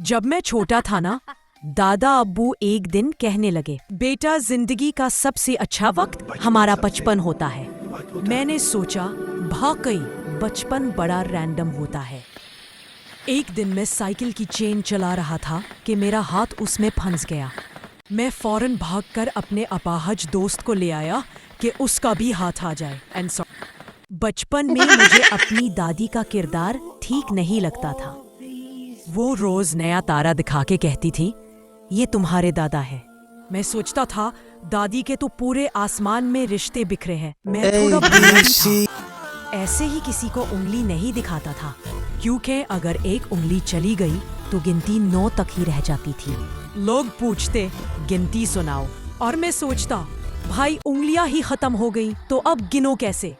जब मैं छोटा था ना, दादा अब्बू एक दिन कहने लगे, बेटा जिंदगी का सबसे अच्छा वक्त हमारा बचपन होता है। मैंने सोचा, वाकई बचपन बड़ा रैंडम होता है। एक दिन मैं साइकिल की चेन चला रहा था कि मेरा हाथ उसमें फंस गया। मैं फौरन भागकर अपने अपाहज दोस्त को ले आया कि उसका भी हाथ आ जाए। बचपन में मुझे अपनी दादी का किरदार ठीक नहीं लगता था। वो रोज नया तारा दिखा के कहती थी, ये तुम्हारे दादा है। मैं सोचता था, दादी के तो पूरे आसमान में रिश्ते बिखरे हैं। मैं थोड़ा बुरा भी था। ऐसे ही किसी को उंगली नहीं दिखाता था, क्योंकि अगर एक उंगली चली गई तो गिनती 9 तक ही रह जाती थी। लोग पूछते, गिनती सुनाओ, और मैं सोचता, भाई उंगलियां ही खत्म हो गई तो अब गिनो कैसे।